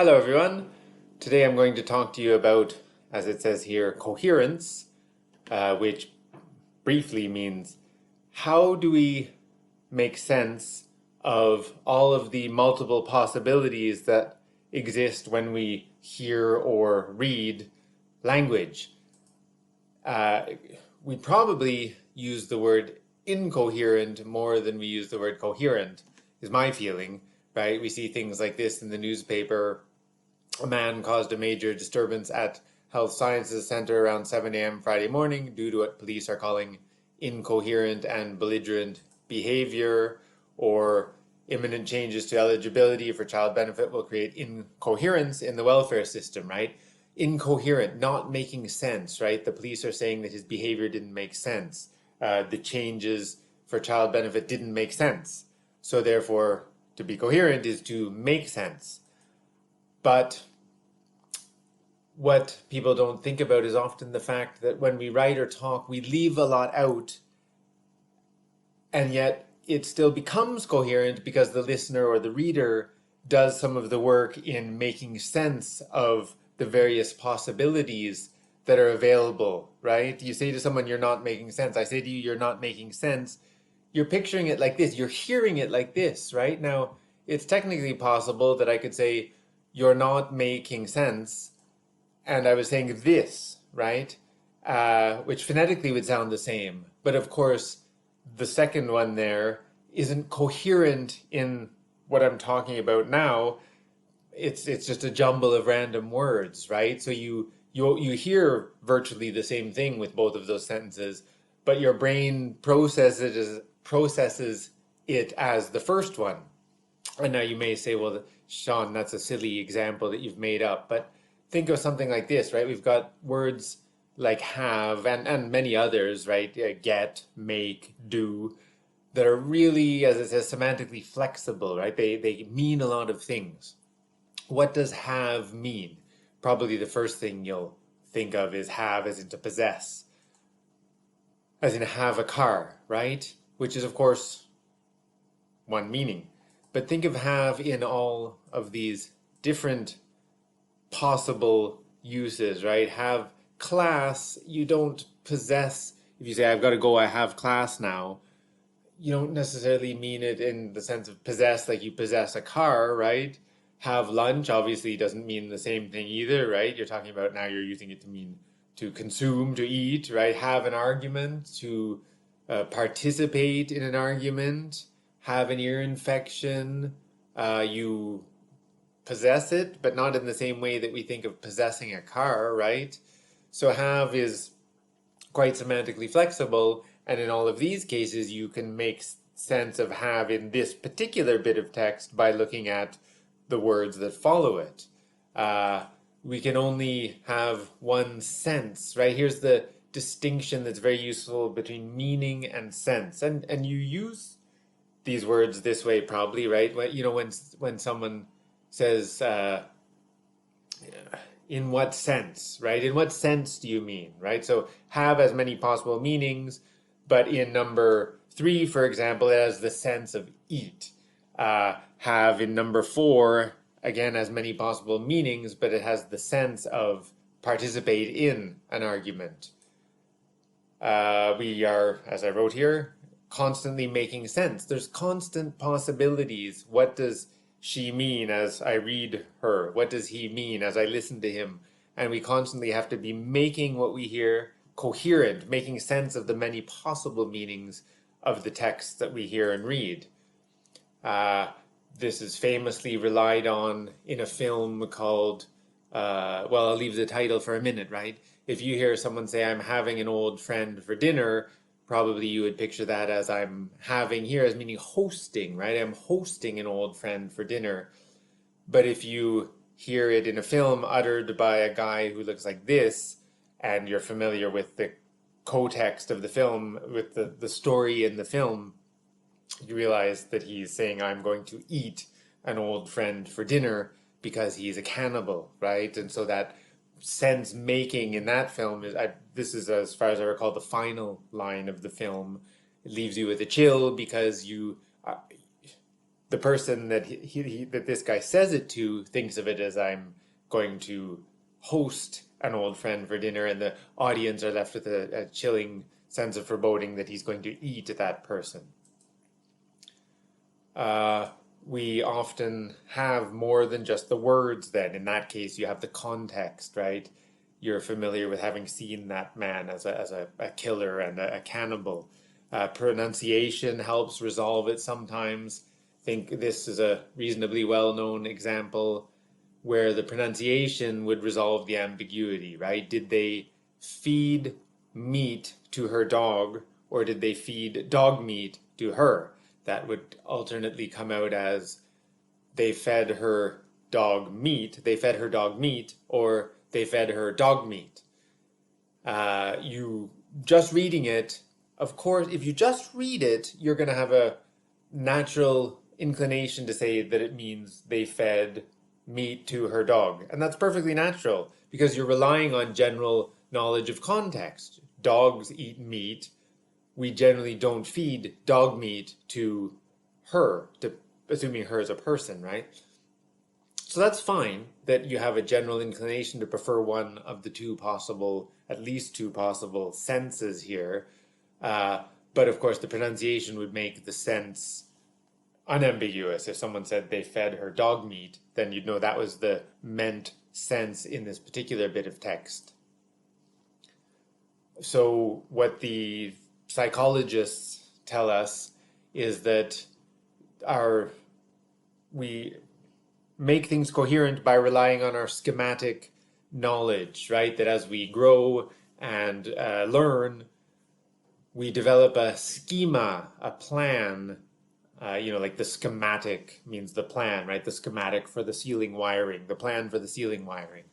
Hello everyone. Today I'm going to talk to you about, as it says here, coherence, which briefly means how do we make sense of all of the multiple possibilities that exist when we hear or read language. Uh, we probably use the word incoherent more than we use the word coherent, is my feeling, right? We see things like this in the newspaper. A man caused a major disturbance at Health Sciences Center around 7 a.m. Friday morning due to what police are calling incoherent and belligerent behavior, or imminent changes to eligibility for child benefit will create incoherence in the welfare system, right? Incoherent, not making sense, right? The police are saying that his behavior didn't make sense. The changes for child benefit didn't make sense. So therefore, to be coherent is to make sense. But what people don't think about is often the fact that when we write or talk, we leave a lot out, and yet it still becomes coherent because the listener or the reader does some of the work in making sense of the various possibilities that are available, right? You say to someone, you're not making sense. I say to you, you're not making sense. You're picturing it like this. You're hearing it like this, right? Now, it's technically possible that I could say, you're not making sense, and I was saying this, right? Which phonetically would sound the same. But of course, the second one there isn't coherent in what I'm talking about now. It's just a jumble of random words, right? So you hear virtually the same thing with both of those sentences, but your brain processes it as the first one. And now you may say, well, Sean, that's a silly example that you've made up. But think of something like this, right? We've got words like have and many others, right? Get, make, do, that are really, as it says, semantically flexible, right? They mean a lot of things. What does have mean? Probably the first thing you'll think of is have as in to possess, as in have a car, right? Which is, of course, one meaning. But think of have in all of these different possible uses, right? Have class, you don't possess. If you say, I've got to go, I have class now, you don't necessarily mean it in the sense of possess, like you possess a car, right? Have lunch obviously doesn't mean the same thing either, right? You're talking about now you're using it to mean to consume, to eat, right? Have an argument, to participate in an argument, have an ear infection, you possess it, but not in the same way that we think of possessing a car, right? So have is quite semantically flexible, and in all of these cases, you can make sense of have in this particular bit of text by looking at the words that follow it. We can only have one sense, right? Here's the distinction that's very useful between meaning and sense, and you use these words this way probably, right? When someone says, in what sense, right? In what sense do you mean, right? So have has many possible meanings, but in number 3, for example, it has the sense of eat. Have in number 4, again, has many possible meanings, but it has the sense of participate in an argument. We are, as I wrote here, constantly making sense. There's constant possibilities. What does she mean as I read her? What does he mean as I listen to him? And we constantly have to be making what we hear coherent, making sense of the many possible meanings of the text that we hear and read. This is famously relied on in a film called, well, I'll leave the title for a minute, right? If you hear someone say, I'm having an old friend for dinner, probably you would picture that as I'm having here as meaning hosting, right? I'm hosting an old friend for dinner. But if you hear it in a film uttered by a guy who looks like this, and you're familiar with the context of the film, with the story in the film, you realize that he's saying, I'm going to eat an old friend for dinner because he's a cannibal, right? And so that sense making in that film is, this is, as far as I recall, the final line of the film. It leaves you with a chill because the person that that this guy says it to thinks of it as I'm going to host an old friend for dinner, and the audience are left with a chilling sense of foreboding that he's going to eat that person. We often have more than just the words then. In that case, you have the context, right? You're familiar with having seen that man as a killer and a cannibal. Pronunciation helps resolve it sometimes. I think this is a reasonably well-known example where the pronunciation would resolve the ambiguity, right? Did they feed meat to her dog, or did they feed dog meat to her? That would alternately come out as they fed her dog meat, or they fed her dog meat. You just reading it, of course, if you just read it, you're going to have a natural inclination to say that it means they fed meat to her dog. And that's perfectly natural because you're relying on general knowledge of context. Dogs eat meat. We generally don't feed dog meat to her, assuming her is a person, right? So that's fine that you have a general inclination to prefer one of the at least two possible senses here. But of course, the pronunciation would make the sense unambiguous. If someone said they fed her dog meat, then you'd know that was the meant sense in this particular bit of text. So what the psychologists tell us is that we make things coherent by relying on our schematic knowledge, right? That as we grow and learn, we develop a schema, a plan. Like the schematic means the plan, right? The schematic for the ceiling wiring, the plan for the ceiling wiring.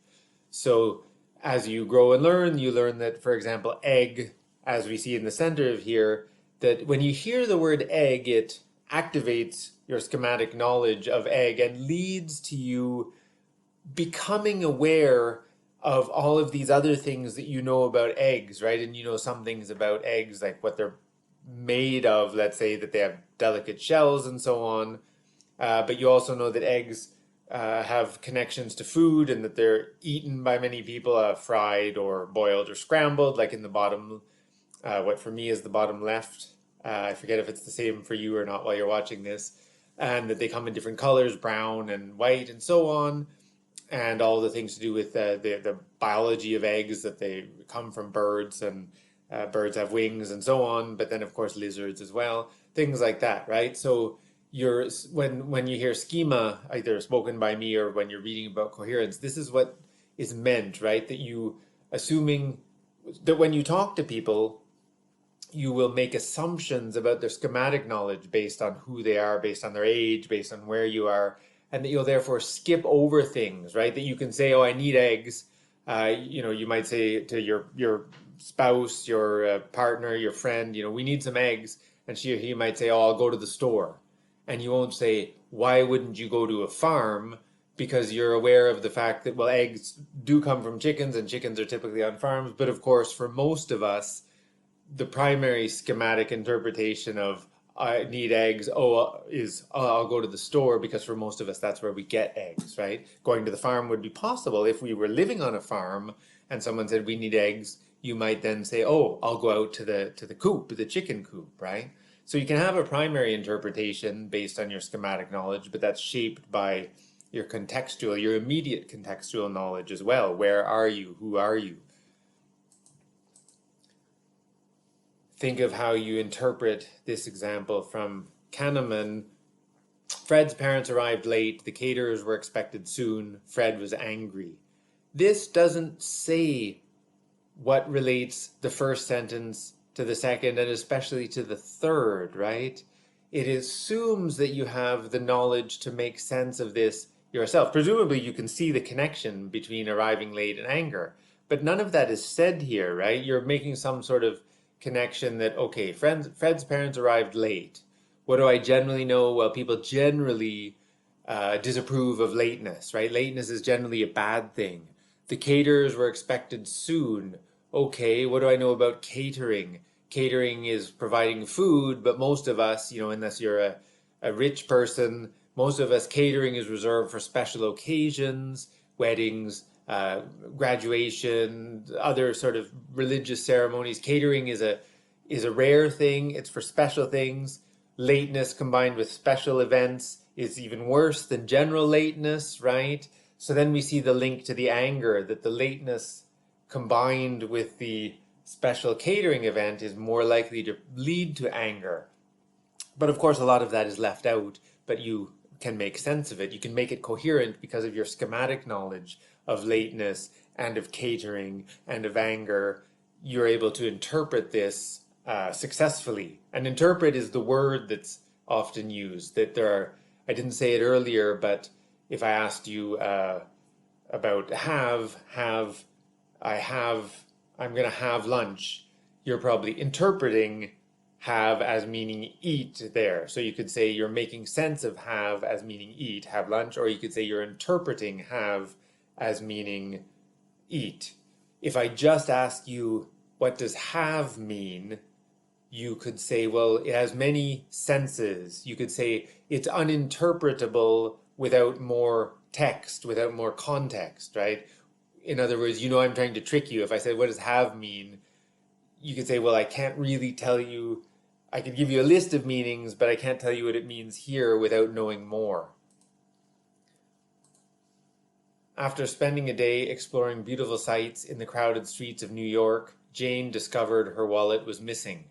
So as you grow and learn, you learn that, for example, egg, as we see in the center of here, that when you hear the word egg, it activates your schematic knowledge of egg and leads to you becoming aware of all of these other things that you know about eggs, right? And you know some things about eggs, like what they're made of, let's say that they have delicate shells and so on. But you also know that eggs have connections to food and that they're eaten by many people, fried or boiled or scrambled, like in the bottom, what for me is the bottom left. I forget if it's the same for you or not while you're watching this. And that they come in different colors, brown and white and so on. And all the things to do with the biology of eggs, that they come from birds, and birds have wings and so on, but then of course lizards as well, things like that, right? So when you hear schema, either spoken by me or when you're reading about coherence, this is what is meant, right? That assuming that when you talk to people, you will make assumptions about their schematic knowledge based on who they are, based on their age, based on where you are, and that you'll therefore skip over things, right? That you can say, oh, I need eggs. You might say to your spouse, your partner, your friend, we need some eggs. And she or he might say, oh, I'll go to the store. And you won't say, why wouldn't you go to a farm? Because you're aware of the fact that, well, eggs do come from chickens and chickens are typically on farms. But of course, for most of us, the primary schematic interpretation of I need eggs, I'll go to the store, because for most of us, that's where we get eggs, right? Going to the farm would be possible. If we were living on a farm and someone said we need eggs, you might then say, oh, I'll go out to the coop, the chicken coop, right? So you can have a primary interpretation based on your schematic knowledge, but that's shaped by your immediate contextual knowledge as well. Where are you? Who are you? Think of how you interpret this example from Kahneman. Fred's parents arrived late. The caterers were expected soon. Fred was angry. This doesn't say what relates the first sentence to the second, and especially to the third, right? It assumes that you have the knowledge to make sense of this yourself. Presumably you can see the connection between arriving late and anger, but none of that is said here, right? You're making some sort of connection that, okay, Fred's parents arrived late. What do I generally know? Well, people generally disapprove of lateness, right? Lateness is generally a bad thing. The caterers were expected soon. Okay, what do I know about catering? Catering is providing food, but most of us, unless you're a rich person. Most of us, catering is reserved for special occasions, weddings, graduation, other sort of religious ceremonies. Catering is a rare thing. It's for special things. Lateness combined with special events is even worse than general lateness, right? So then we see the link to the anger, that the lateness combined with the special catering event is more likely to lead to anger. But of course, a lot of that is left out, but you can make sense of it. You can make it coherent because of your schematic knowledge of lateness and of catering and of anger. You're able to interpret this successfully. And interpret is the word that's often used. That there are, I didn't say it earlier, but if I asked you about I'm going to have lunch, you're probably interpreting have as meaning eat there. So you could say you're making sense of have as meaning eat, have lunch, or you could say you're interpreting have as meaning eat. If I just ask you, what does have mean? You could say, well, it has many senses. You could say it's uninterpretable without more text, without more context, right? In other words, I'm trying to trick you. If I said, what does have mean? You could say, well, I can't really tell you. I could give you a list of meanings, but I can't tell you what it means here without knowing more. After spending a day exploring beautiful sights in the crowded streets of New York, Jane discovered her wallet was missing.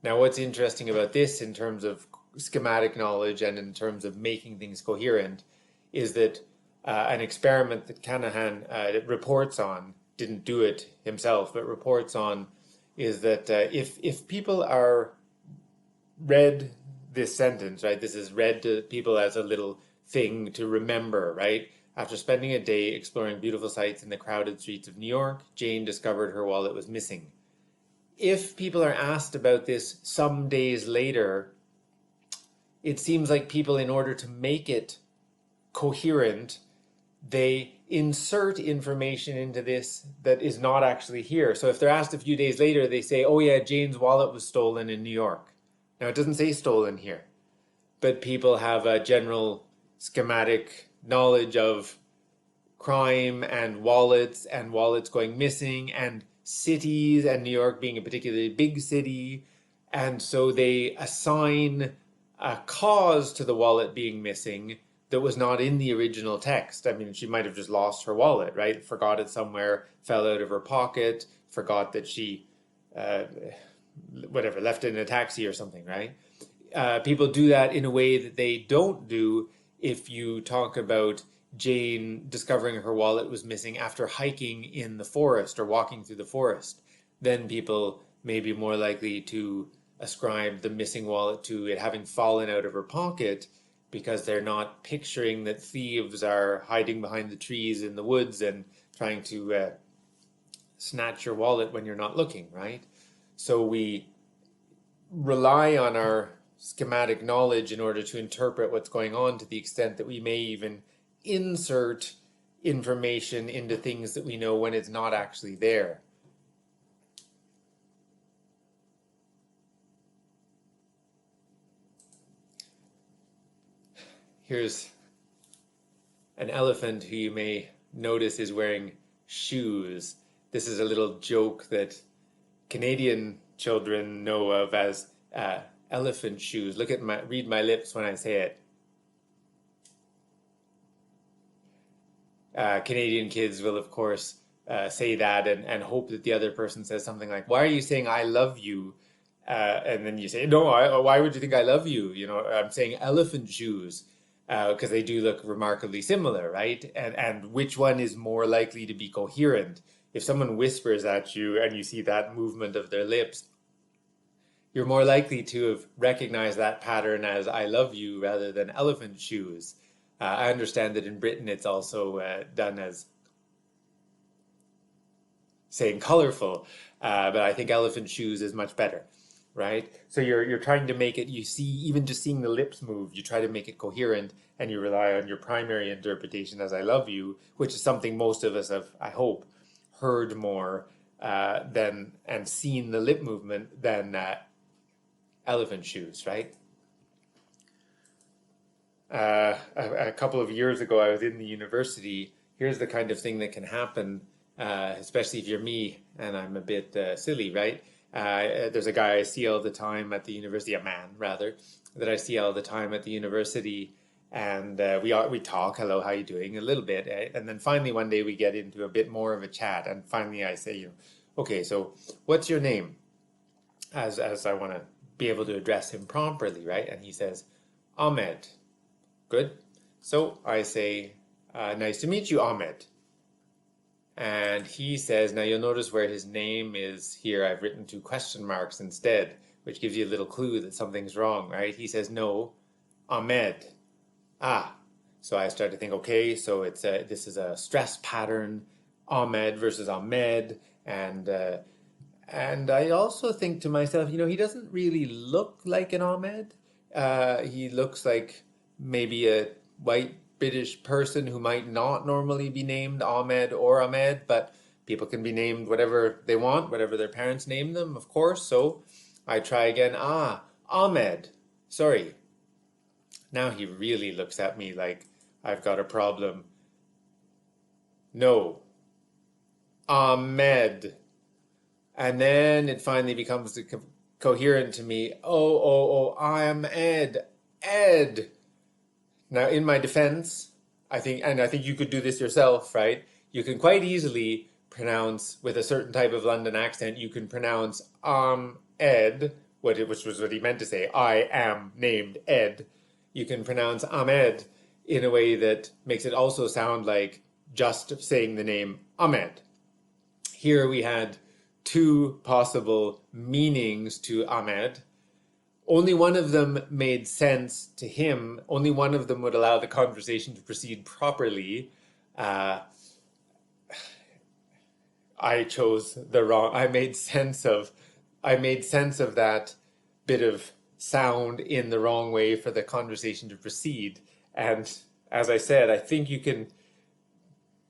Now, what's interesting about this in terms of schematic knowledge and in terms of making things coherent is that an experiment that Canahan reports on, didn't do it himself, but reports on, is that if people are read this sentence, right? This is read to people as a little thing to remember, right? After spending a day exploring beautiful sights in the crowded streets of New York, Jane discovered her wallet was missing. If people are asked about this some days later, it seems like people, in order to make it coherent, they insert information into this that is not actually here. So if they're asked a few days later, they say, oh yeah, Jane's wallet was stolen in New York. Now, it doesn't say stolen here, but people have a general schematic knowledge of crime and wallets going missing and cities, and New York being a particularly big city. And so they assign a cause to the wallet being missing that was not in the original text. I mean, she might have just lost her wallet, right? Forgot it somewhere, fell out of her pocket, forgot that she left it in a taxi or something, right? People do that in a way that they don't do if you talk about Jane discovering her wallet was missing after hiking in the forest or walking through the forest. Then people may be more likely to ascribe the missing wallet to it having fallen out of her pocket, because they're not picturing that thieves are hiding behind the trees in the woods and trying to snatch your wallet when you're not looking, right? So we rely on our schematic knowledge in order to interpret what's going on, to the extent that we may even insert information into things that we know when it's not actually there. Here's an elephant who you may notice is wearing shoes. This is a little joke that Canadian children know of as elephant shoes. Read my lips when I say it. Canadian kids will, of course, say that and hope that the other person says something like, why are you saying I love you? And then you say, no, why would you think I love you? I'm saying elephant shoes, because they do look remarkably similar, right? And which one is more likely to be coherent? If someone whispers at you and you see that movement of their lips, you're more likely to have recognized that pattern as I love you rather than elephant shoes. I understand that in Britain it's also done as saying colorful, but I think elephant shoes is much better, right? So you're trying to make it, you see, even just seeing the lips move, you try to make it coherent, and you rely on your primary interpretation as I love you, which is something most of us have, I hope, heard more than and seen the lip movement than elephant shoes, right? a couple of years ago, I was in the university. Here's the kind of thing that can happen, especially if you're me and I'm a bit silly, right? There's a guy I see all the time at the university, a man rather, that I see all the time at the university, and we talk, hello, how you doing, a little bit, and then finally one day we get into a bit more of a chat, and finally I say, okay, so what's your name? As I want to be able to address him properly, right? And he says, Ahmed. Good. So I say, nice to meet you, Ahmed. And he says, now you'll notice where his name is here, I've written two question marks instead, which gives you a little clue that something's wrong, right? He says, no, Ahmed. Ah, so I start to think, okay, so this is a stress pattern, Ahmed versus Ahmed, and I also think to myself, he doesn't really look like an Ahmed. He looks like maybe a white British person who might not normally be named Ahmed or Ahmed, but people can be named whatever they want, whatever their parents name them, of course. So I try again. Ah, Ahmed. Sorry. Now he really looks at me like I've got a problem. No. Ahmed. And then it finally becomes coherent to me. Oh, I'm Ed. Ed. Now, in my defense, I think you could do this yourself, right? You can quite easily pronounce, with a certain type of London accent, you can pronounce Ed, which was what he meant to say. I am named Ed. You can pronounce Ahmed in a way that makes it also sound like just saying the name Ahmed. Here we had two possible meanings to Ahmed. Only one of them made sense to him. Only one of them would allow the conversation to proceed properly. I chose the wrong. I made sense of that bit of sound in the wrong way for the conversation to proceed. And as I said, I think you can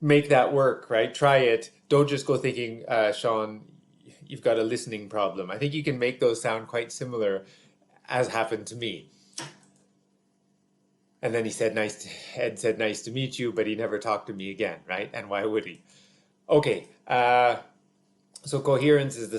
make that work, right? Try it. Don't just go thinking, Sean, you've got a listening problem. I think you can make those sound quite similar, as happened to me. And then Ed said, nice to meet you, but he never talked to me again, right? And why would he? Okay, so coherence is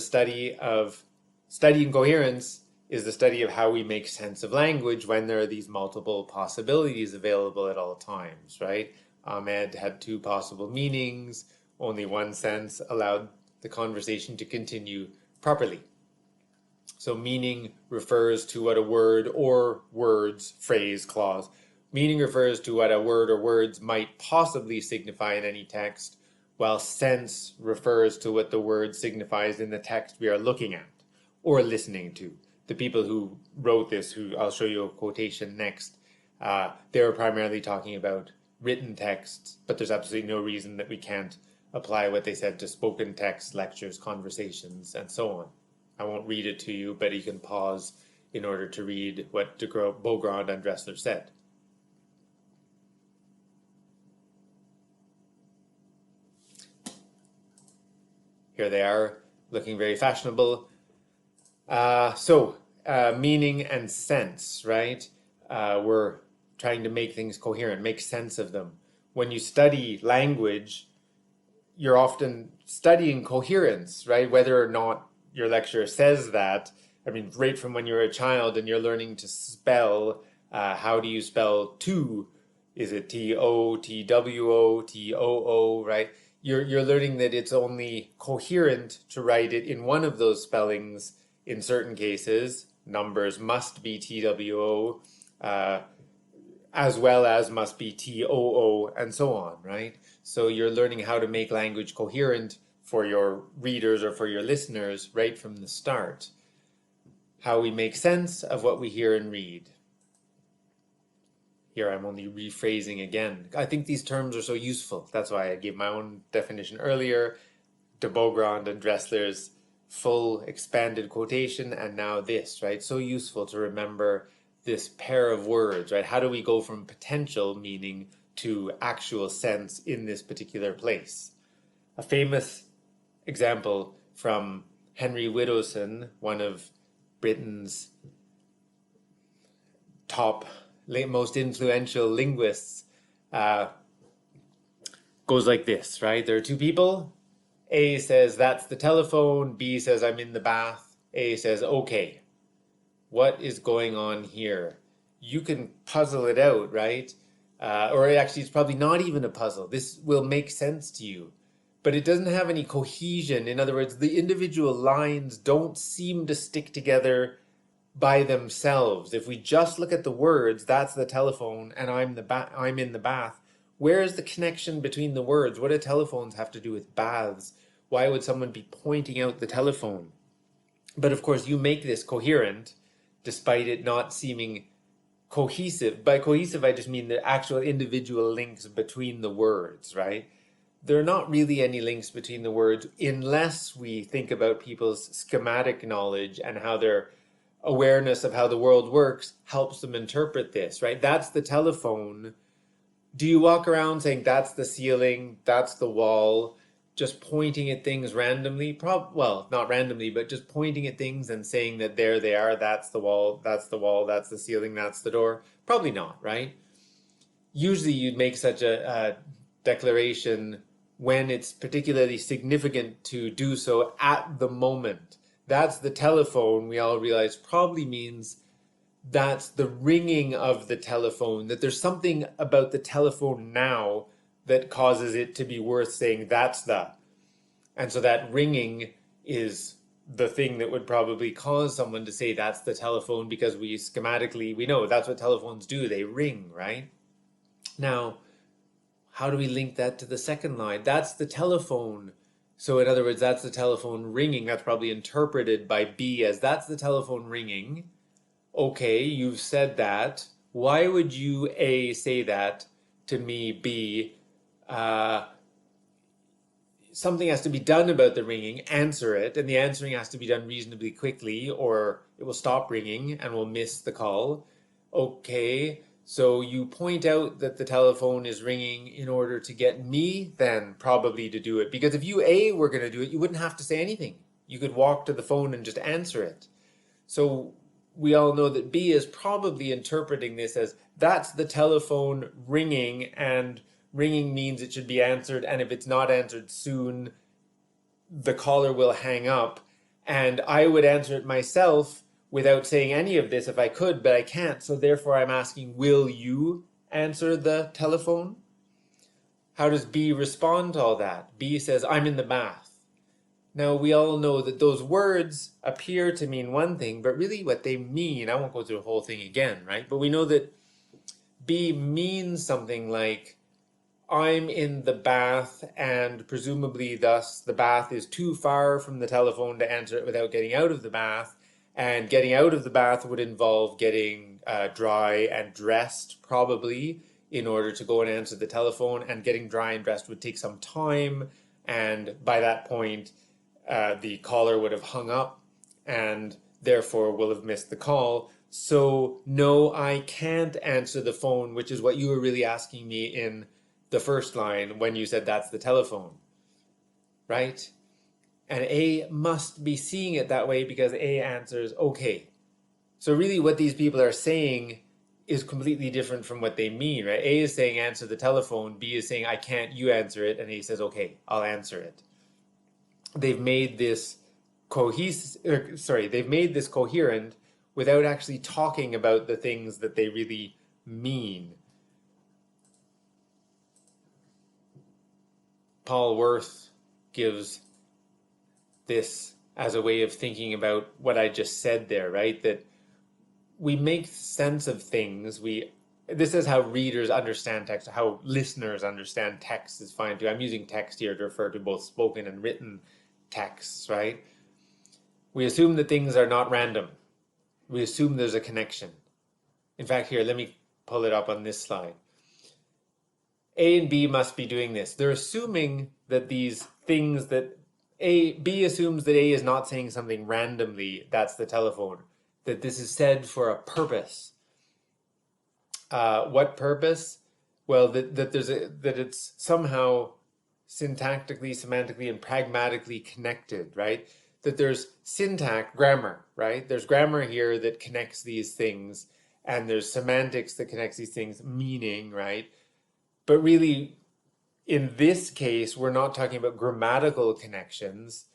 studying coherence is the study of how we make sense of language when there are these multiple possibilities available at all times, right? Ahmed had two possible meanings, only one sense allowed the conversation to continue properly. So meaning refers to what a word or words, phrase, clause. Meaning refers to what a word or words might possibly signify in any text, while sense refers to what the word signifies in the text we are looking at or listening to. The people who wrote this, who I'll show you a quotation next, they were primarily talking about written texts, but there's absolutely no reason that we can't apply what they said to spoken text, lectures, conversations, and so on. I won't read it to you, but you can pause in order to read what Beaugrand and Dressler said. Here they are, looking very fashionable. Meaning and sense, right? We're trying to make things coherent, make sense of them. When you study language, you're often studying coherence, right? Whether or not your lecturer says that. I mean, right from when you're a child and you're learning to spell, how do you spell two? Is it T-O, T-W-O, T-O-O, right? You're learning that it's only coherent to write it in one of those spellings in certain cases. Numbers must be T-W-O, as well as must be T-O-O, and so on, right? So you're learning how to make language coherent for your readers or for your listeners right from the start. How we make sense of what we hear and read. Here I'm only rephrasing again. I think these terms are so useful. That's why I gave my own definition earlier, de Beaugrand and Dressler's full expanded quotation, and now this, right? So useful to remember this pair of words, right? How do we go from potential meaning to actual sense in this particular place? A famous example from Henry Widdowson, one of Britain's top most influential linguists, uh, goes like this, right? There are two people. A says, that's the telephone. B says, I'm in the bath. A says, okay, what is going on here? You can puzzle it out, right? Or actually, it's probably not even a puzzle. This will make sense to you, but it doesn't have any cohesion. In other words, the individual lines don't seem to stick together by themselves. If we just look at the words, that's the telephone, and I'm in the bath. Where is the connection between the words? What do telephones have to do with baths? Why would someone be pointing out the telephone? But of course, you make this coherent, despite it not seeming cohesive. By cohesive, I just mean the actual individual links between the words, right? There are not really any links between the words unless we think about people's schematic knowledge and how their awareness of how the world works helps them interpret this, right? That's the telephone. Do you walk around saying that's the ceiling, that's the wall, just pointing at things randomly? Well, not randomly, but just pointing at things and saying that there they are, that's the wall, that's the wall, that's the ceiling, that's the door? Probably not, right? Usually you'd make such a declaration when it's particularly significant to do so at the moment. That's the telephone, we all realize, probably means that's the ringing of the telephone, that there's something about the telephone now that causes it to be worth saying that's the. And so that ringing is the thing that would probably cause someone to say that's the telephone, because we schematically, we know that's what telephones do, they ring, right? Now, how do we link that to the second line? That's the telephone. So in other words, that's the telephone ringing. That's probably interpreted by B as that's the telephone ringing. Okay, you've said that. Why would you, A, say that to me, B? Something has to be done about the ringing, answer it, and the answering has to be done reasonably quickly or it will stop ringing and we'll miss the call. Okay, so you point out that the telephone is ringing in order to get me then probably to do it. Because if you, A, were going to do it, you wouldn't have to say anything. You could walk to the phone and just answer it. So we all know that B is probably interpreting this as that's the telephone ringing, and ringing means it should be answered, and if it's not answered soon, the caller will hang up. And I would answer it myself without saying any of this if I could, but I can't. So therefore I'm asking, will you answer the telephone? How does B respond to all that? B says, I'm in the bath. Now, we all know that those words appear to mean one thing, but really what they mean, I won't go through the whole thing again, right? But we know that B means something like, I'm in the bath, and presumably thus the bath is too far from the telephone to answer it without getting out of the bath. And getting out of the bath would involve getting dry and dressed, probably, in order to go and answer the telephone. And getting dry and dressed would take some time. And by that point, the caller would have hung up and therefore will have missed the call. So no, I can't answer the phone, which is what you were really asking me in the first line when you said that's the telephone, right? And A must be seeing it that way because A answers okay. So really what these people are saying is completely different from what they mean, right? A is saying answer the telephone, B is saying I can't, you answer it, and A says okay, I'll answer it. They've made this they've made this coherent without actually talking about the things that they really mean. Paul Worth gives this as a way of thinking about what I just said there, right? That we make sense of things. This is how readers understand text, how listeners understand text is fine too. I'm using text here to refer to both spoken and written texts, right? We assume that things are not random. We assume there's a connection. In fact, here, let me pull it up on this slide. A and B must be doing this. They're assuming that these things that B assumes that A is not saying something randomly, that's the telephone, that this is said for a purpose. What purpose? Well, that it's somehow syntactically, semantically, and pragmatically connected, right? That there's syntax, grammar, right? There's grammar here that connects these things, and there's semantics that connects these things, meaning, right? But really, in this case, we're not talking about grammatical connections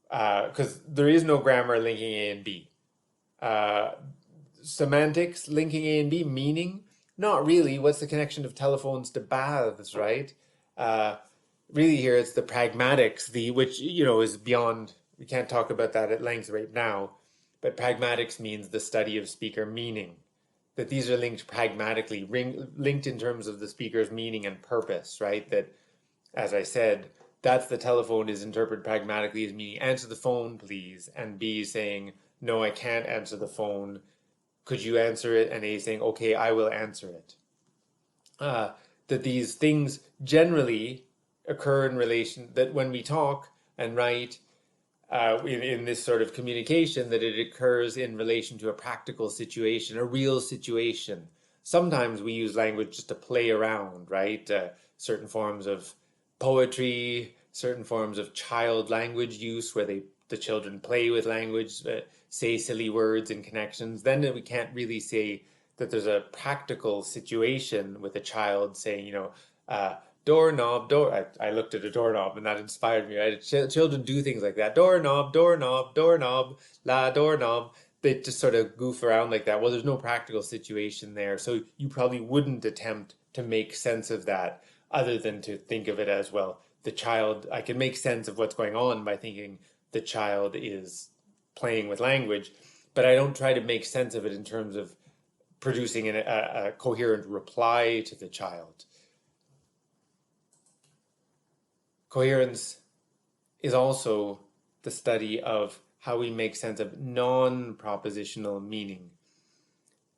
because there is no grammar linking A and B. Uh, Semantics linking A and B, meaning, not really. What's the connection of telephones to baths, right? Uh, Really here it's the pragmatics, which is beyond. We can't talk about that at length right now, but pragmatics means the study of speaker meaning. That these are linked pragmatically, linked in terms of the speaker's meaning and purpose, right? That, as I said, that's the telephone is interpreted pragmatically as meaning answer the phone, please, and B saying no, I can't answer the phone. Could you answer it? And A saying okay, I will answer it. That these things generally occur in relation, that when we talk and write in this sort of communication, that it occurs in relation to a practical situation, a real situation. Sometimes we use language just to play around, right? Certain forms of poetry, certain forms of child language use where the children play with language, say silly words and connections. Then we can't really say that there's a practical situation with a child saying, doorknob, I looked at a doorknob and that inspired me, right? Children do things like that. Doorknob, doorknob, doorknob, la doorknob. They just sort of goof around like that. Well, there's no practical situation there. So you probably wouldn't attempt to make sense of that other than to think of it as, well, the child, I can make sense of what's going on by thinking the child is playing with language, but I don't try to make sense of it in terms of producing a coherent reply to the child. Coherence is also the study of how we make sense of non-propositional meaning.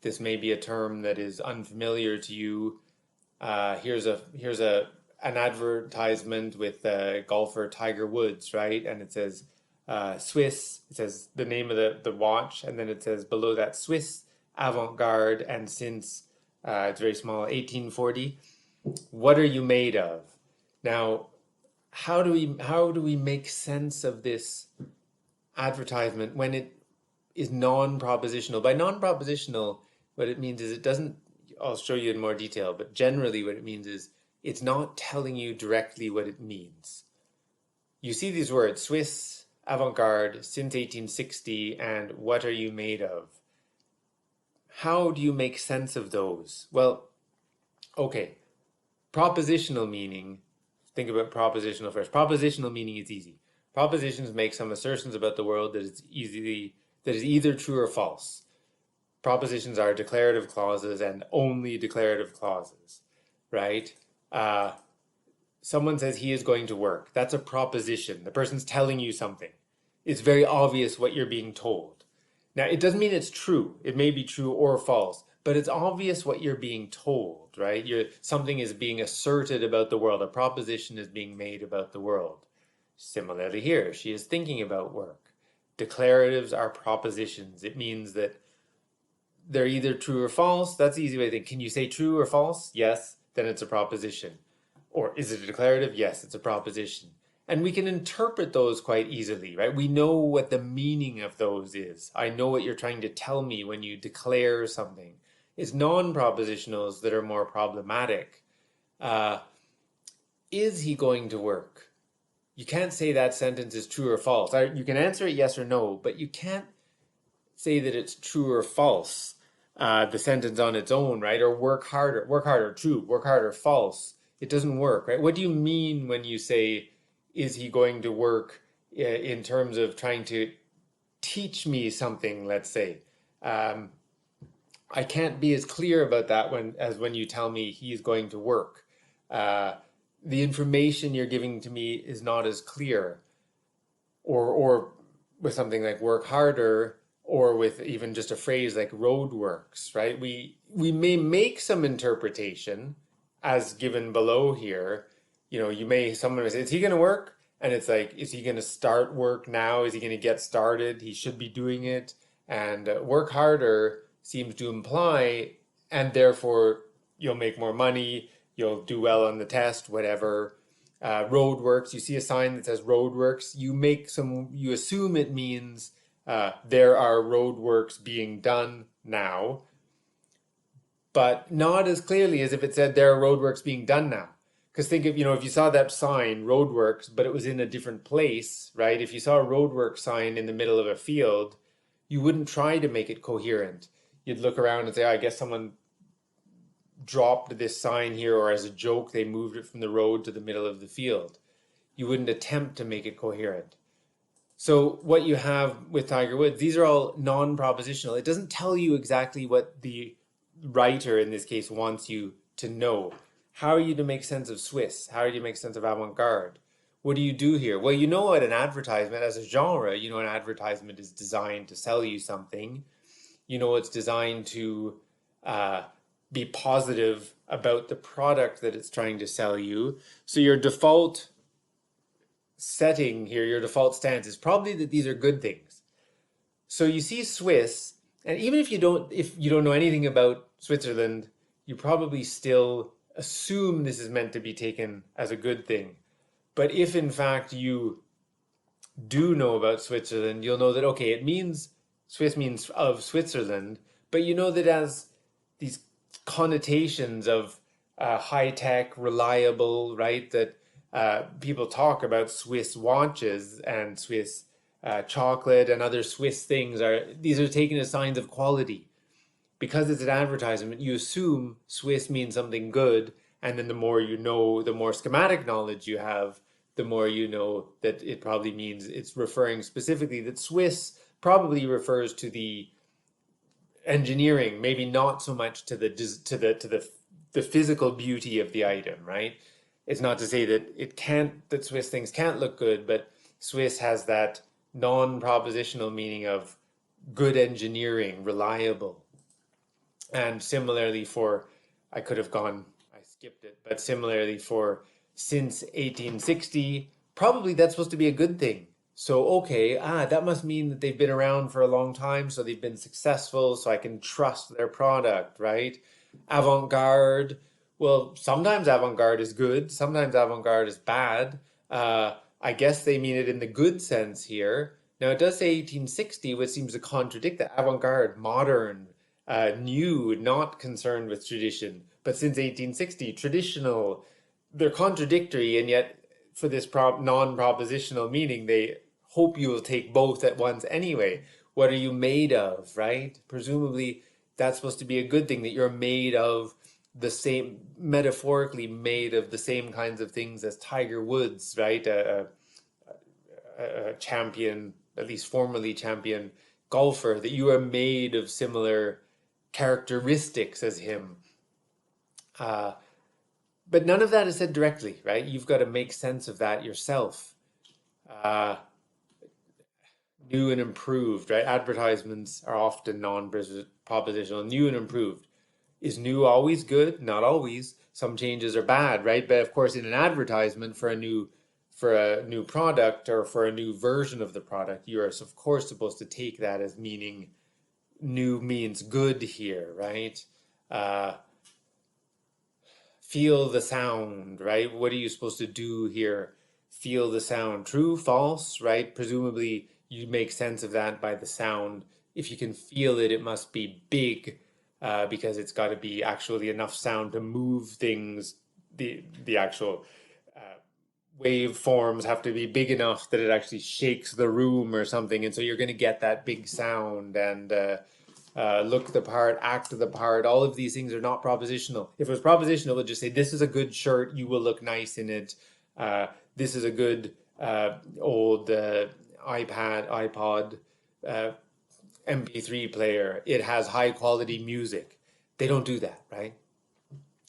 This may be a term that is unfamiliar to you. Here's an advertisement with golfer Tiger Woods, right? And it says Swiss. It says the name of the watch, and then it says below that Swiss avant-garde, and since it's very small, 1840. What are you made of? Now, how do we make sense of this advertisement when it is non-propositional? By non-propositional, what it means is it doesn't, I'll show you in more detail, but generally what it means is it's not telling you directly what it means. You see these words, Swiss, avant-garde, since 1860, and what are you made of? How do you make sense of those? Well, okay, propositional meaning. Think about propositional first. Propositional meaning is easy. Propositions make some assertions about the world that is either true or false. Propositions are declarative clauses and only declarative clauses, right? Someone says he is going to work. That's a proposition. The person's telling you something. It's very obvious what you're being told. Now, it doesn't mean it's true. It may be true or false, but it's obvious what you're being told, right? Something is being asserted about the world. A proposition is being made about the world. Similarly here, she is thinking about work. Declaratives are propositions. It means that they're either true or false. That's the easy way to think. Can you say true or false? Yes, then it's a proposition. Or is it a declarative? Yes, it's a proposition. And we can interpret those quite easily, right? We know what the meaning of those is. I know what you're trying to tell me when you declare something. It's non-propositionals that are more problematic. Is he going to work? You can't say that sentence is true or false. You can answer it yes or no, but you can't say that it's true or false, the sentence on its own, right? Or work harder, true, work harder, false. It doesn't work, right? What do you mean when you say, is he going to work in terms of trying to teach me something, let's say? I can't be as clear about that as when you tell me he's going to work. The information you're giving to me is not as clear. Or with something like work harder, or with even just a phrase like roadworks, right? We may make some interpretation as given below here. Someone may say, is he going to work? And it's like, is he going to start work now? Is he going to get started? He should be doing it. And work harder seems to imply, and therefore you'll make more money, you'll do well on the test, whatever. Roadworks, you see a sign that says roadworks, you assume it means there are roadworks being done now. but not as clearly as if it said there are roadworks being done now. Because think of, if you saw that sign, roadworks, but it was in a different place, right? If you saw a roadwork sign in the middle of a field, you wouldn't try to make it coherent. You'd look around and say, oh, I guess someone dropped this sign here, or as a joke, they moved it from the road to the middle of the field. You wouldn't attempt to make it coherent. So what you have with Tiger Woods, these are all non-propositional. It doesn't tell you exactly what the writer in this case wants you to know. How are you to make sense of Swiss? How do you make sense of avant-garde? What do you do here? Well, you know what an advertisement, as a genre, an advertisement is designed to sell you something. It's designed to be positive about the product that it's trying to sell you. So your default setting here, your default stance is probably that these are good things. So you see Swiss, and even if you don't know anything about Switzerland, you probably still assume this is meant to be taken as a good thing. But if in fact you do know about Switzerland, you'll know that, okay, it means Swiss means of Switzerland, but you know that as these connotations of high tech, reliable, right? That people talk about Swiss watches and Swiss chocolate and other Swiss things these are taken as signs of quality. Because it's an advertisement, you assume Swiss means something good, and then the more you know, the more schematic knowledge you have, the more you know that it probably means it's referring specifically that Swiss probably refers to the engineering, maybe not so much to the physical beauty of the item, right? It's not to say that Swiss things can't look good, but Swiss has that non-propositional meaning of good engineering, reliable. And similarly I skipped it, but similarly for since 1860, probably that's supposed to be a good thing. So, okay, that must mean that they've been around for a long time, so they've been successful, so I can trust their product, right? Avant-garde, well, sometimes avant-garde is good, sometimes avant-garde is bad. I guess they mean it in the good sense here. Now, it does say 1860, which seems to contradict that. Avant-garde, modern, new, not concerned with tradition. But since 1860, traditional, they're contradictory, and yet for this non-propositional meaning, they hope you will take both at once anyway. What are you made of, right? Presumably, that's supposed to be a good thing, that you're made of the same, metaphorically made of the same kinds of things as Tiger Woods, right? A champion, at least formerly champion golfer, that you are made of similar characteristics as him. But none of that is said directly, right? You've got to make sense of that yourself. New and improved, right? Advertisements are often non-propositional. New and improved. Is new always good? Not always. Some changes are bad, right? But of course, in an advertisement for a new product or for a new version of the product, you are of course supposed to take that as meaning new means good here, right? Feel the sound, right? What are you supposed to do here? Feel the sound. True, false, right? Presumably you make sense of that by the sound. If you can feel it, it must be big, because it's got to be actually enough sound to move things. The actual waveforms have to be big enough that it actually shakes the room or something, and so you're going to get that big sound and look the part, act the part. All of these things are not propositional. If it was propositional, it would just say, this is a good shirt, you will look nice in it. This is a good old iPod, MP3 player. It has high quality music. They don't do that, right?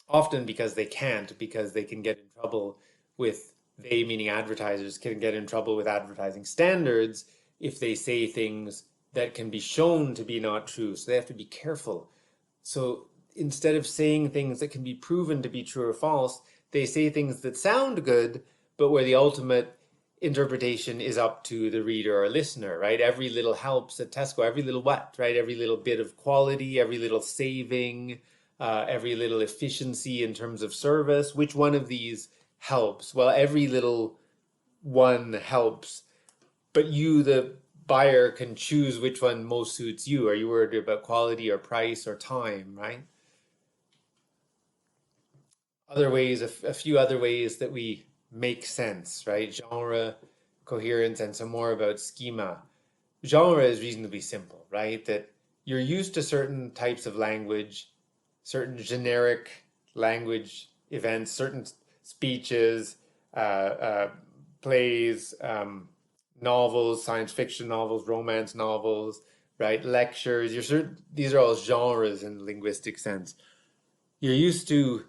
Often because they can't, because they can get in trouble with, they meaning advertisers, can get in trouble with advertising standards if they say things that can be shown to be not true. So they have to be careful. So instead of saying things that can be proven to be true or false, they say things that sound good, but where the ultimate interpretation is up to the reader or listener, right? Every little helps at Tesco, every little what, right? Every little bit of quality, every little saving, every little efficiency in terms of service. Which one of these helps? Well, every little one helps, but you, the buyer, can choose which one most suits you. Are you worried about quality or price or time, right? other ways, a few other ways that we make sense, right? Genre, coherence, and some more about schema. Genre is reasonably simple, right? That you're used to certain types of language, certain generic language events, certain speeches, plays, novels, science fiction novels, romance novels, right? Lectures. You're certain these are all genres in the linguistic sense. You're used to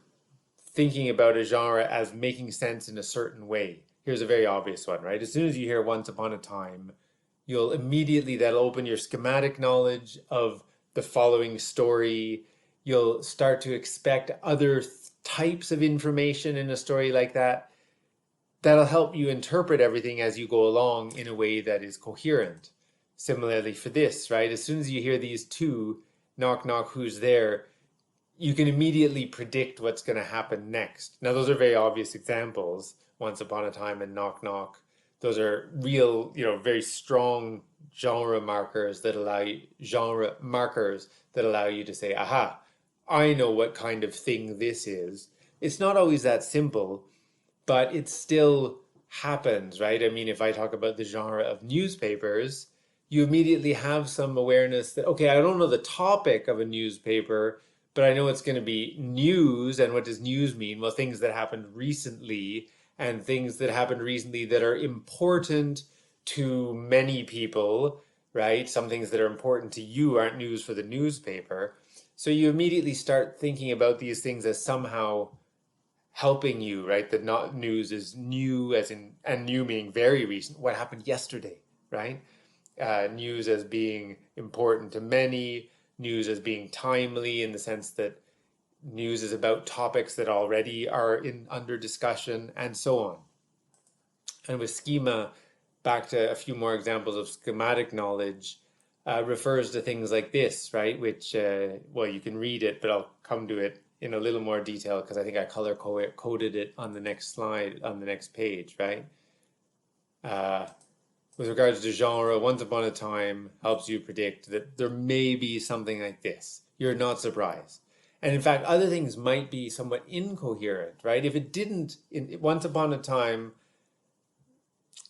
thinking about a genre as making sense in a certain way. Here's a very obvious one, right? As soon as you hear Once Upon a Time, you'll immediately, that'll open your schematic knowledge of the following story. You'll start to expect other types of information in a story like that. That'll help you interpret everything as you go along in a way that is coherent. Similarly for this, right? As soon as you hear these two, knock, knock, who's there, you can immediately predict what's going to happen next. Now, those are very obvious examples. Once Upon a Time and Knock Knock. Those are real, very strong genre markers that allow you to say, aha, I know what kind of thing this is. It's not always that simple, but it still happens, right? I mean, if I talk about the genre of newspapers, you immediately have some awareness that, okay, I don't know the topic of a newspaper, but I know it's going to be news. And what does news mean? Well, things that happened recently and things that happened recently that are important to many people, right? Some things that are important to you aren't news for the newspaper. So you immediately start thinking about these things as somehow helping you, right? That not news is new, as in, and new meaning very recent, what happened yesterday, right? News as being important to many, news as being timely in the sense that news is about topics that already are in under discussion, and so on. And with schema, back to a few more examples of schematic knowledge, refers to things like this, right? Which, well, you can read it, but I'll come to it in a little more detail because I think I color coded it on the next slide, on the next page, right? Uh, with regards to genre, Once Upon a Time helps you predict that there may be something like this. You're not surprised. And in fact, other things might be somewhat incoherent, right? If it didn't, Once Upon a Time,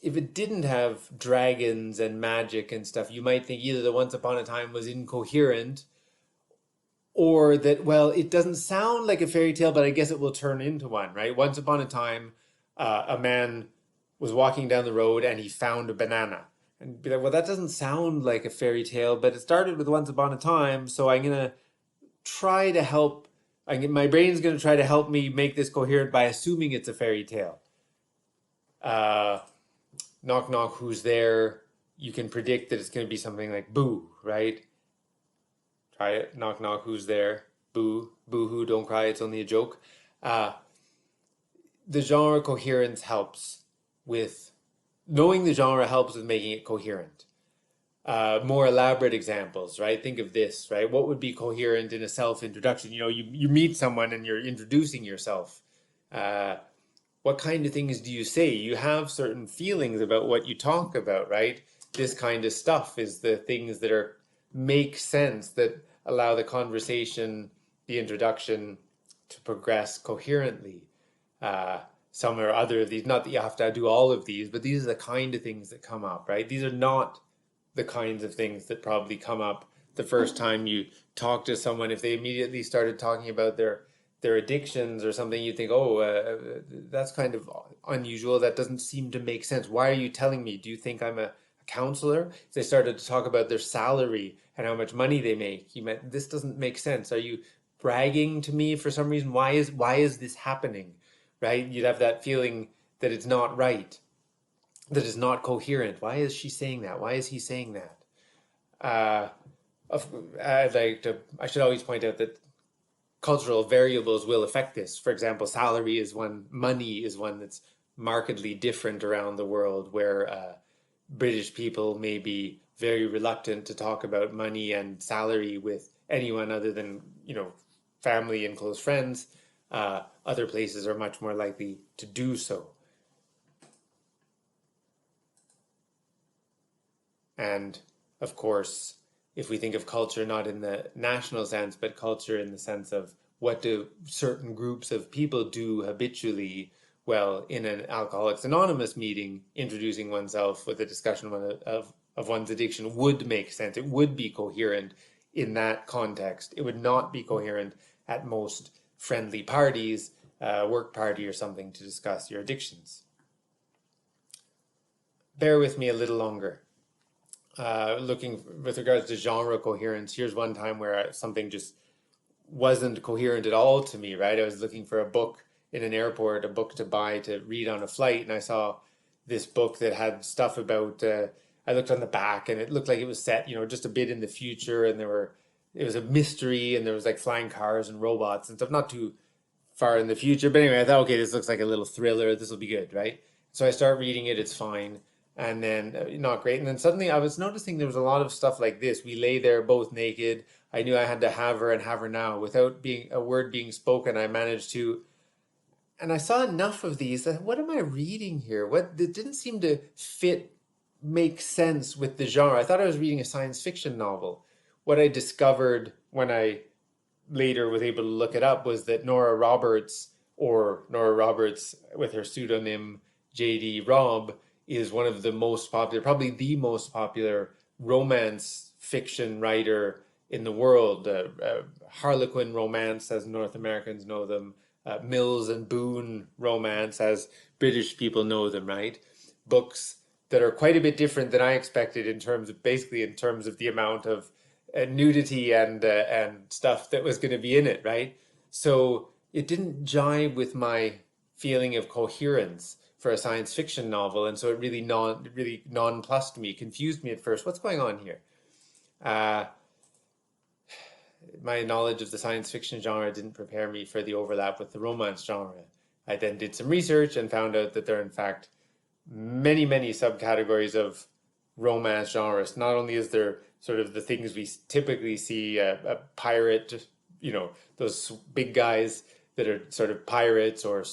if it didn't have dragons and magic and stuff, you might think either the Once Upon a Time was incoherent or that, well, it doesn't sound like a fairy tale, but I guess it will turn into one, right? Once upon a time, a man was walking down the road and he found a banana. And be like, well, that doesn't sound like a fairy tale, but it started with Once Upon a Time, so I'm going to try to help. My brain's going to try to help me make this coherent by assuming it's a fairy tale. Uh, knock, knock, who's there? You can predict that it's going to be something like boo, right? Try it. Knock, knock, who's there? Boo, boo hoo, don't cry, it's only a joke. Uh, the genre coherence helps with knowing the genre helps with making it coherent. More elaborate examples, right? Think of this, right? What would be coherent in a self-introduction? You meet someone and you're introducing yourself. Uh, what kind of things do you say? You have certain feelings about what you talk about, right? This kind of stuff is the things that are make sense, that allow the conversation, the introduction to progress coherently. Uh, some or other of these, not that you have to do all of these, but these are the kind of things that come up, right? These are not the kinds of things that probably come up the first time you talk to someone. If they immediately started talking about their addictions or something, you think, oh, that's kind of unusual. That doesn't seem to make sense. Why are you telling me? Do you think I'm a counselor? If they started to talk about their salary and how much money they make, you meant this doesn't make sense. Are you bragging to me for some reason? Why is this happening? Right? You'd have that feeling that it's not right, that is not coherent. Why is she saying that? Why is he saying that? Uh, I should always point out that cultural variables will affect this. For example, salary is one, money is one that's markedly different around the world, where British people may be very reluctant to talk about money and salary with anyone other than, family and close friends. Other places are much more likely to do so. And of course, if we think of culture not in the national sense, but culture in the sense of what do certain groups of people do habitually. Well, in an Alcoholics Anonymous meeting, introducing oneself with a discussion of one's addiction would make sense. It would be coherent in that context. It would not be coherent at most friendly parties, work party or something, to discuss your addictions. Bear with me a little longer. Looking with regards to genre coherence, here's one time where something just wasn't coherent at all to me, right? I was looking for a book in an airport, a book to buy to read on a flight, and I saw this book that had stuff about, I looked on the back and it looked like it was set, just a bit in the future, and it was a mystery, and there was like flying cars and robots and stuff, not too far in the future. But anyway, I thought, okay, this looks like a little thriller. This will be good, right? So I start reading it. It's fine. And then not great. And then suddenly I was noticing there was a lot of stuff like this. We lay there both naked. I knew I had to have her and have her now. Without being a word being spoken, I managed to. And I saw enough of these. What am I reading here? What it didn't seem to make sense with the genre. I thought I was reading a science fiction novel. What I discovered when I later was able to look it up was that Nora Roberts, or Nora Roberts with her pseudonym J.D. Robb, is one of the most popular, probably the most popular romance fiction writer in the world. Harlequin romance, as North Americans know them, Mills and Boone romance, as British people know them, right? Books that are quite a bit different than I expected in terms of the amount of nudity and stuff that was going to be in it, right? So it didn't jive with my feeling of coherence for a science fiction novel, and so it really nonplussed me, confused me at first. What's going on here? My knowledge of the science fiction genre didn't prepare me for the overlap with the romance genre. I then did some research and found out that there are in fact many, many subcategories of romance genres. Not only is there sort of the things we typically see, a pirate, those big guys that are sort of pirates or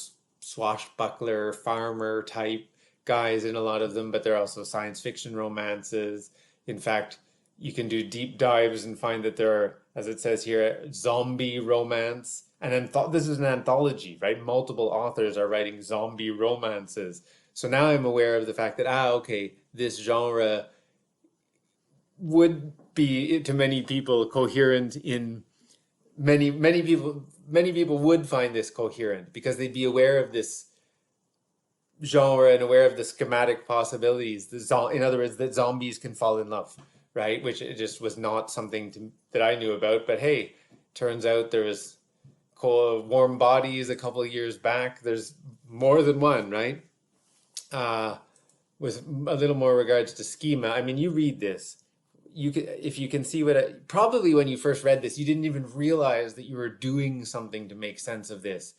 swashbuckler, farmer type guys in a lot of them, but there are also science fiction romances. In fact, you can do deep dives and find that there are, as it says here, zombie romance. And this is an anthology, right? Multiple authors are writing zombie romances. So now I'm aware of the fact that, okay, this genre would be, to many people, coherent in many people would find this coherent because they'd be aware of this genre and aware of the schematic possibilities. In other words, that zombies can fall in love, right? Which it just was not something that I knew about. But hey, turns out there was Warm Bodies a couple of years back. There's more than one, right? With a little more regards to schema. I mean, you read this. If you can see probably when you first read this, you didn't even realize that you were doing something to make sense of this.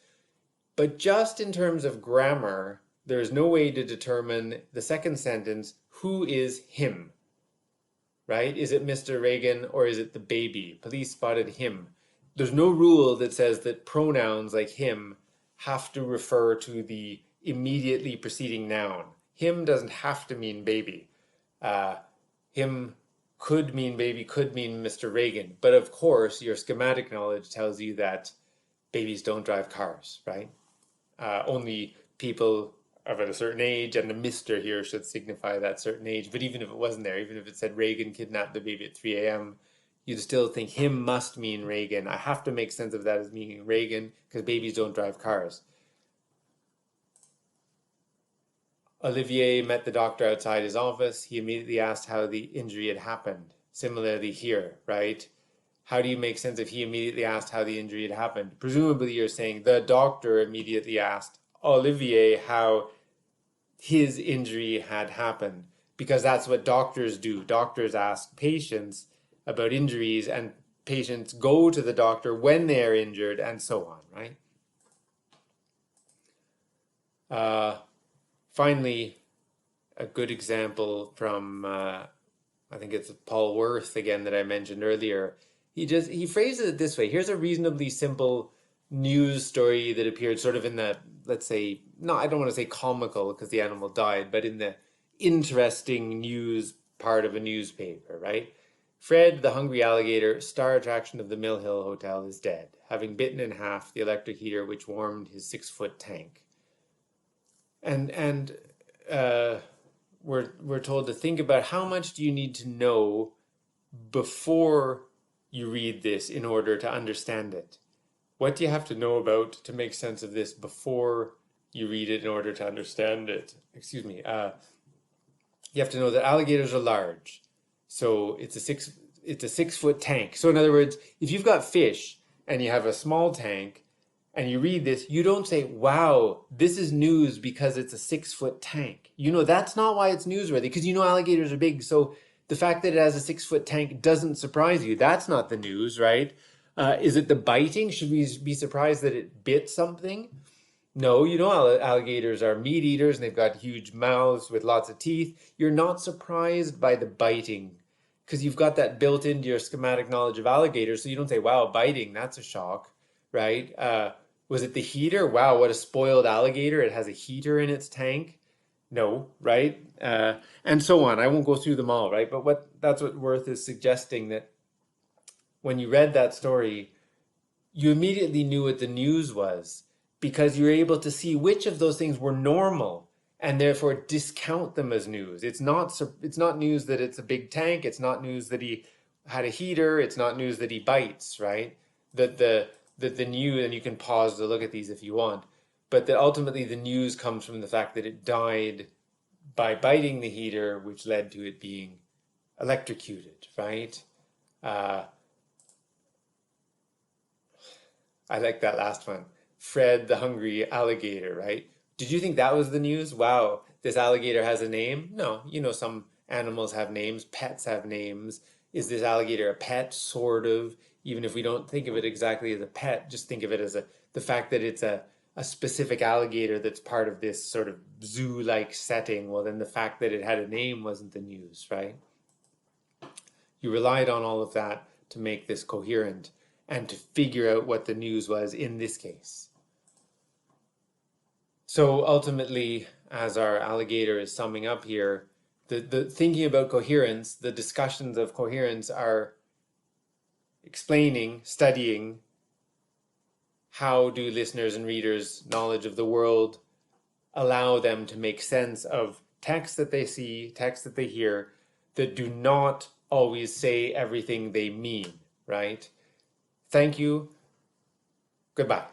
But just in terms of grammar, there is no way to determine the second sentence, who is him, right? Is it Mr. Reagan or is it the baby? Police spotted him. There's no rule that says that pronouns like him have to refer to the immediately preceding noun. Him doesn't have to mean baby. Him could mean baby, could mean Mr. Reagan. But of course, your schematic knowledge tells you that babies don't drive cars, right? Only people of a certain age, and the Mr. here should signify that certain age. But even if it wasn't there, even if it said Reagan kidnapped the baby at 3 a.m., you'd still think him must mean Reagan. I have to make sense of that as meaning Reagan because babies don't drive cars. Olivier met the doctor outside his office. He immediately asked how the injury had happened. Similarly here, right? How do you make sense if he immediately asked how the injury had happened? Presumably you're saying the doctor immediately asked Olivier how his injury had happened, because that's what doctors do. Doctors ask patients about injuries, and patients go to the doctor when they are injured, and so on, right? Finally, a good example from, I think it's Paul Worth again that I mentioned earlier. He phrases it this way. Here's a reasonably simple news story that appeared sort of in the, let's say, no, I don't want to say comical because the animal died, but in the interesting news part of a newspaper, right? Fred, the hungry alligator, star attraction of the Mill Hill Hotel, is dead, having bitten in half the electric heater which warmed his 6-foot tank. And we're told to think about how much do you need to know before you read this in order to understand it. What do you have to know about to make sense of this before you read it in order to understand it? Excuse me. You have to know that alligators are large. So it's a 6-foot tank. So in other words, if you've got fish and you have a small tank and you read this, you don't say, wow, this is news because it's a 6-foot tank. You know, that's not why it's newsworthy, because you know alligators are big. So the fact that it has a 6-foot tank doesn't surprise you. That's not the news, right? Is it the biting? Should we be surprised that it bit something? No, you know alligators are meat eaters and they've got huge mouths with lots of teeth. You're not surprised by the biting because you've got that built into your schematic knowledge of alligators. So you don't say, wow, biting, that's a shock, right? Was it the heater? Wow, what a spoiled alligator. It has a heater in its tank. No, right? And so on. I won't go through them all, right? But that's what Worth is suggesting, that when you read that story, you immediately knew what the news was because you were able to see which of those things were normal and therefore discount them as news. It's not news that it's a big tank. It's not news that he had a heater. It's not news that he bites, right? That the news, and you can pause to look at these if you want, but that ultimately the news comes from the fact that it died by biting the heater, which led to it being electrocuted, right? I like that last one. Fred the hungry alligator, right? Did you think that was the news? Wow, this alligator has a name? No, you know, some animals have names, pets have names. Is this alligator a pet? Sort of. Even if we don't think of it exactly as a pet, just think of it as the fact that it's a specific alligator that's part of this sort of zoo-like setting. Well, then the fact that it had a name wasn't the news, right? You relied on all of that to make this coherent and to figure out what the news was in this case. So ultimately, as our alligator is summing up here, the thinking about coherence, the discussions of coherence are explaining, studying how do listeners and readers' knowledge of the world allow them to make sense of text that they see, text that they hear, that do not always say everything they mean, right? Thank you. Goodbye.